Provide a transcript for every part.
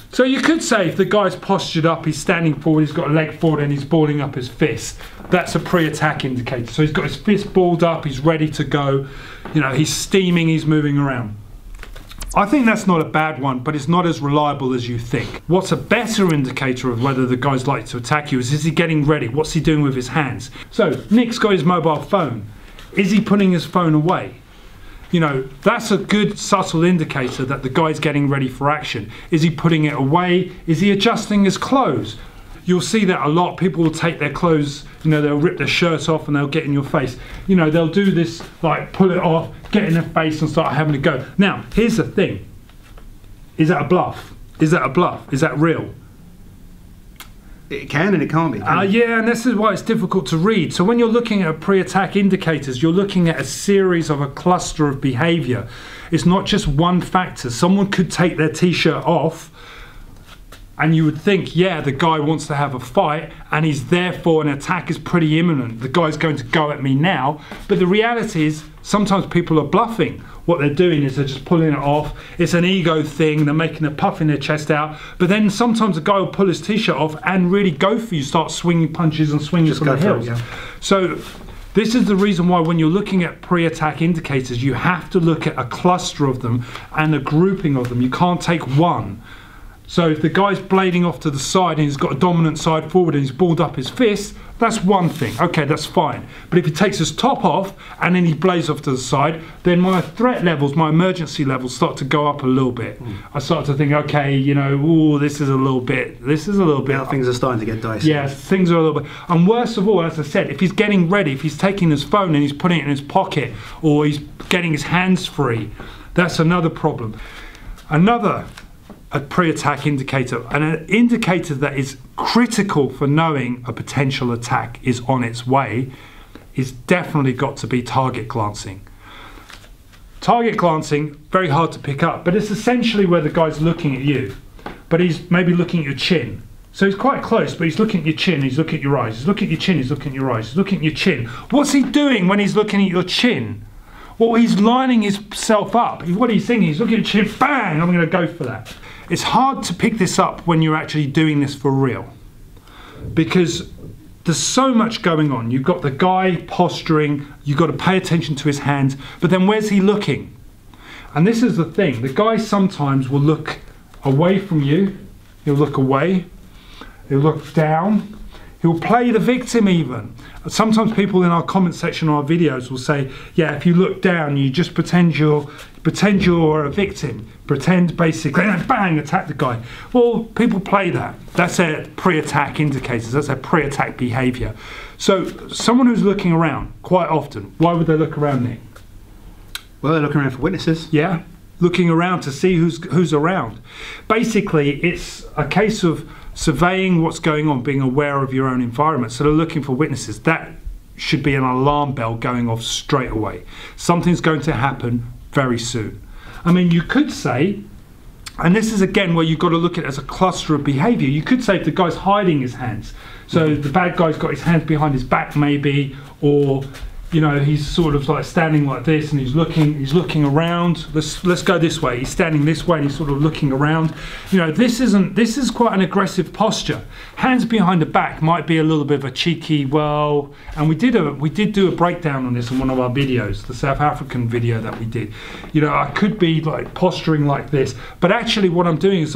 So you could say if the guy's postured up, he's standing forward, he's got a leg forward and he's balling up his fist, that's a pre-attack indicator. So he's got his fist balled up, he's ready to go, you know, he's steaming, he's moving around. I think that's not a bad one, but it's not as reliable as you think. What's a better indicator of whether the guy's likely to attack you is he getting ready? What's he doing with his hands? So Nick's got his mobile phone. Is he putting his phone away? You know, that's a good subtle indicator that the guy's getting ready for action. Is he putting it away? Is he adjusting his clothes? You'll see that a lot. People will take their clothes, you know, they'll rip their shirt off and they'll get in your face. You know, they'll do this, like pull it off, get in their face and start having a go. Now, here's the thing. Is that a bluff? Is that a bluff? Is that real? It can and it can't be. Yeah, and this is why it's difficult to read. So when you're looking at pre-attack indicators, you're looking at a series of a cluster of behavior. It's not just one factor. Someone could take their t-shirt off and you would think, yeah, the guy wants to have a fight and he's therefore an attack is pretty imminent. The guy's going to go at me now. But the reality is sometimes people are bluffing. What they're doing is they're just pulling it off. It's an ego thing. They're making a puffing their chest out. But then sometimes a guy will pull his t-shirt off and really go for you, start swinging punches and swinging from the heels. Yeah. So this is the reason why when you're looking at pre-attack indicators, you have to look at a cluster of them and a grouping of them. You can't take one. So if the guy's blading off to the side and he's got a dominant side forward and he's balled up his fist, that's one thing. Okay, that's fine. But if he takes his top off and then he blades off to the side, then my threat levels, my emergency levels start to go up a little bit. I start to think, okay, you know, ooh, this is a little bit. Now things are starting to get dicey. Yeah, things are a little bit. And worst of all, as I said, if he's getting ready, if he's taking his phone and he's putting it in his pocket or he's getting his hands free, that's another problem. Another a pre-attack indicator, and an indicator that is critical for knowing a potential attack is on its way, is definitely got to be target glancing. Target glancing, very hard to pick up, but it's essentially where the guy's looking at you, but he's maybe looking at your chin. So he's quite close, but he's looking at your chin, he's looking at your eyes, he's looking at your chin, he's looking at your eyes, he's looking at your chin. What's he doing when he's looking at your chin? Well, he's lining himself up. What he's thinking, he's looking at your chin, bang, I'm going to go for that. It's hard to pick this up when you're actually doing this for real, because there's so much going on. You've got the guy posturing, you've got to pay attention to his hands, but then where's he looking? And this is the thing, the guy sometimes will look away from you, he'll look away, he'll look down, he'll play the victim even. Sometimes people in our comment section of our videos will say, yeah, if you look down, you just pretend you're a victim. Pretend basically, and bang, attack the guy. Well, people play that. That's their pre-attack indicators. That's their pre-attack behavior. So someone who's looking around quite often, why would they look around, Nick? Well, they're looking around for witnesses. Yeah, looking around to see who's around. Basically, it's a case of surveying what's going on, being aware of your own environment. So they're looking for witnesses. That should be an alarm bell going off straight away. Something's going to happen very soon. I mean, you could say, and this is again where you've got to look at it as a cluster of behavior, you could say if the guy's hiding his hands, so the bad guy's got his hands behind his back maybe, or you know, he's sort of like standing like this and he's looking around. Let's go this way. He's standing this way and he's sort of looking around. You know, this is quite an aggressive posture. Hands behind the back might be a little bit of a cheeky, well, and we did do a breakdown on this in one of our videos, the South African video that we did. You know, I could be like posturing like this, but actually what I'm doing is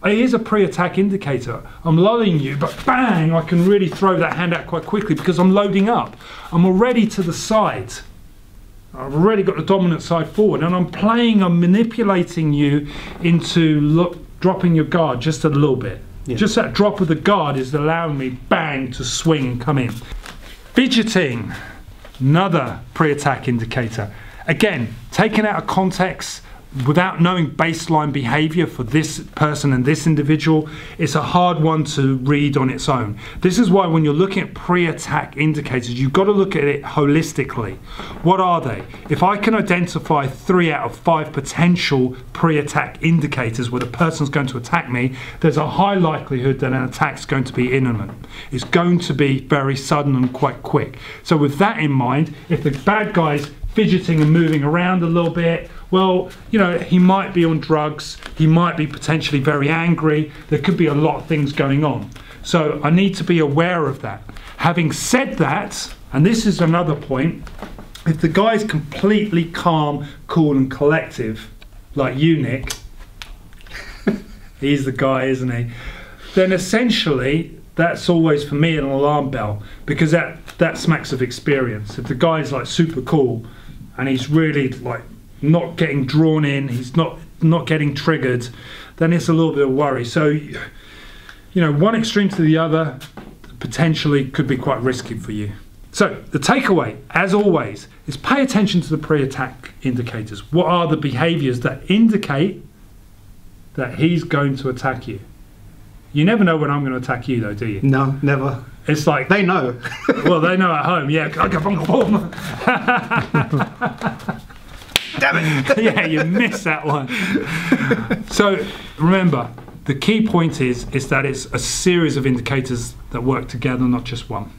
here's a pre-attack indicator. I'm lulling you, but bang, I can really throw that hand out quite quickly because I'm loading up. I'm already to the side. I've already got the dominant side forward, and I'm manipulating you into dropping your guard just a little bit. Yeah. Just that drop of the guard is allowing me, bang, to swing and come in. Fidgeting, another pre-attack indicator. Again, taken out of context, without knowing baseline behavior for this person and this individual, it's a hard one to read on its own. This is why when you're looking at pre-attack indicators, you've got to look at it holistically. What are they? If I can identify 3 out of 5 potential pre-attack indicators where the person's going to attack me, there's a high likelihood that an attack's going to be imminent. It's going to be very sudden and quite quick. So with that in mind, if the bad guy's fidgeting and moving around a little bit, well, you know, he might be on drugs, he might be potentially very angry, there could be a lot of things going on. So I need to be aware of that. Having said that, and this is another point, if the guy's completely calm, cool and collective, like you, Nick, he's the guy, isn't he? Then essentially, that's always for me an alarm bell, because that smacks of experience. If the guy's like super cool and he's really like not getting drawn in, he's not getting triggered, then it's a little bit of worry. So, you know, one extreme to the other potentially could be quite risky for you. So the takeaway, as always, is pay attention to the pre-attack indicators. What are the behaviors that indicate that he's going to attack you? You never know when I'm going to attack you, though, do you? No, never. It's like... They know. Well, they know at home, yeah. Damn it. Yeah, you missed that one. So, remember, the key point is that it's a series of indicators that work together, not just one.